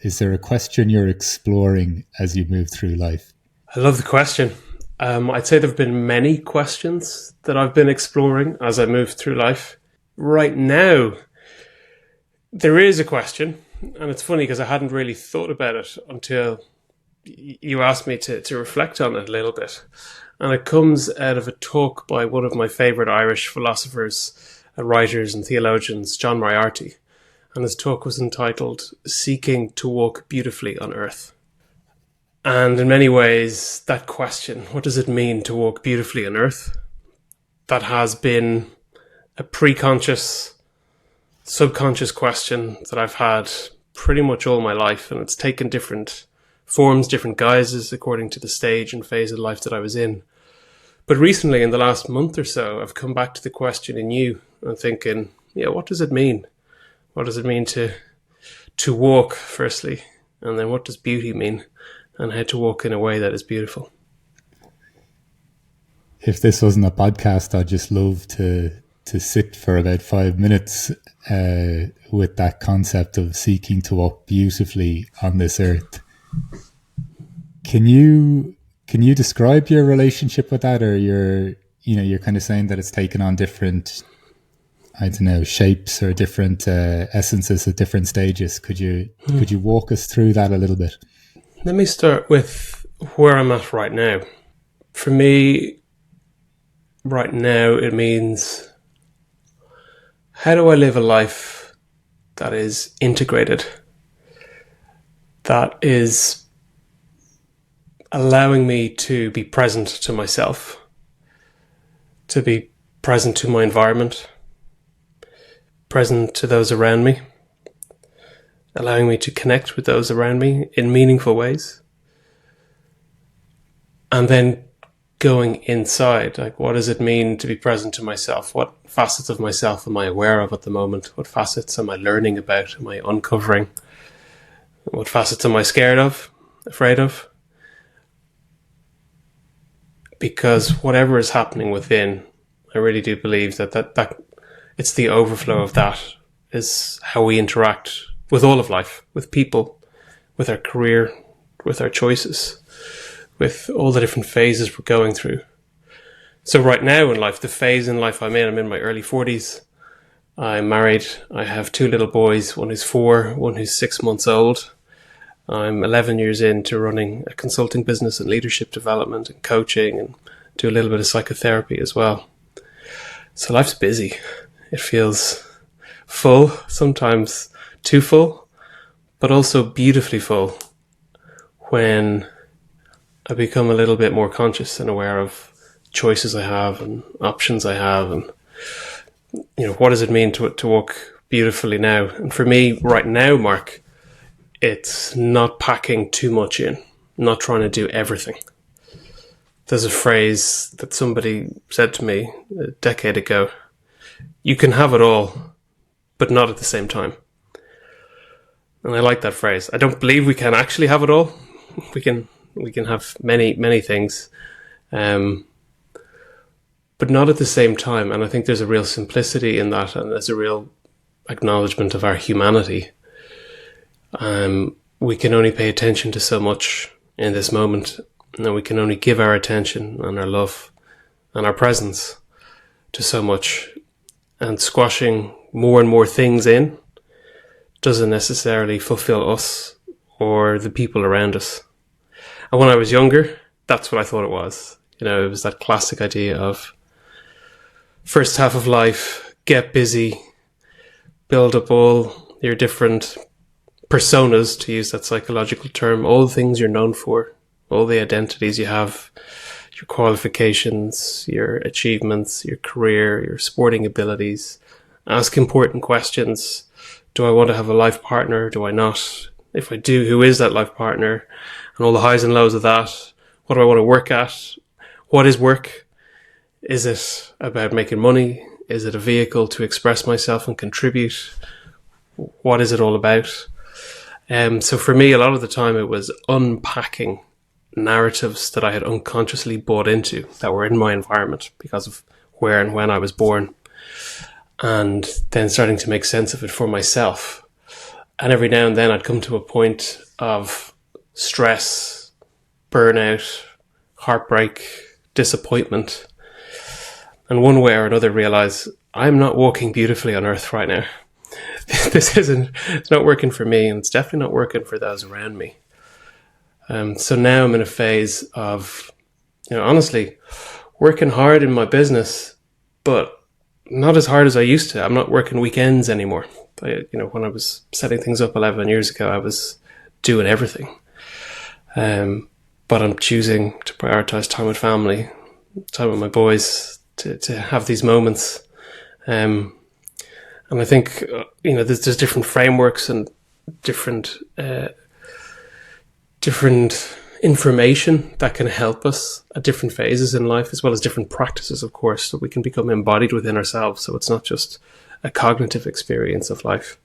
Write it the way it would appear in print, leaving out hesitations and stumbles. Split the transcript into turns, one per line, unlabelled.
Is there a question you're exploring as you move through life?
I love the question. I'd say there have been many questions that I've been exploring as I move through life. Right now, there is a question, and it's funny because I hadn't really thought about it until you asked me to reflect on it a little bit. And it comes out of a talk by one of my favourite Irish philosophers, writers and theologians, John Moriarty. And his talk was entitled Seeking to Walk Beautifully on Earth. And in many ways, that question, what does it mean to walk beautifully on Earth? That has been a pre-conscious, subconscious question that I've had pretty much all my life. And it's taken different forms, different guises, according to the stage and phase of life that I was in. But recently, in the last month or so, I've come back to the question anew and thinking, what does it mean? What does it mean to walk, firstly? And then what does beauty mean? And how to walk in a way that is beautiful.
If this wasn't a podcast, I'd just love to sit for about 5 minutes with that concept of seeking to walk beautifully on this earth. Can you describe your relationship with that, or you're kind of saying that it's taken on different, I don't know, shapes or different essences at different stages? Could you walk us through that a little bit?
Let me start with where I'm at right now. For me, right now, it means, how do I live a life that is integrated, that is allowing me to be present to myself, to be present to my environment, present to those around me, allowing me to connect with those around me in meaningful ways. And then going inside, like, what does it mean to be present to myself? What facets of myself am I aware of at the moment? What facets am I learning about? Am I uncovering? What facets am I scared of, afraid of? Because whatever is happening within, I really do believe that it's the overflow of that is how we interact with all of life, with people, with our career, with our choices, with all the different phases we're going through. So right now in life, the phase in life I'm in my early 40s. I'm married. I have 2 little boys, one who's 4, one who's 6 months old. I'm 11 years into running a consulting business and leadership development and coaching, and do a little bit of psychotherapy as well. So life's busy. It feels full, sometimes too full, but also beautifully full when I become a little bit more conscious and aware of choices I have and options I have, and what does it mean to walk beautifully now? And for me right now, Mark, it's not packing too much in, not trying to do everything. There's a phrase that somebody said to me a decade ago: you can have it all, but not at the same time. And I like that phrase. I don't believe we can actually have it all. We can have many things, but not at the same time. And I think there's a real simplicity in that, and there's a real acknowledgement of our humanity. We can only pay attention to so much in this moment, and we can only give our attention and our love and our presence to so much. And squashing more and more things in doesn't necessarily fulfill us or the people around us. And when I was younger, that's what I thought it was. It was that classic idea of first half of life, get busy, build up all your different personas, to use that psychological term, all the things you're known for, all the identities you have, your qualifications, your achievements, your career, your sporting abilities. Ask important questions. Do I want to have a life partner? Do I not? If I do, who is that life partner? And all the highs and lows of that. What do I want to work at? What is work? Is it about making money? Is it a vehicle to express myself and contribute? What is it all about? So for me, a lot of the time it was unpacking narratives that I had unconsciously bought into that were in my environment because of where and when I was born, and then starting to make sense of it for myself. And every now and then I'd come to a point of stress, burnout, heartbreak, disappointment, and one way or another realize I'm not walking beautifully on earth right now. It's not working for me, and it's definitely not working for those around me. So now I'm in a phase of, honestly, working hard in my business, but not as hard as I used to. I'm not working weekends anymore. When I was setting things up 11 years ago, I was doing everything. But I'm choosing to prioritize time with family, time with my boys, to have these moments. And I think, there's different frameworks and different information that can help us at different phases in life, as well as different practices, of course, so we can become embodied within ourselves. So it's not just a cognitive experience of life.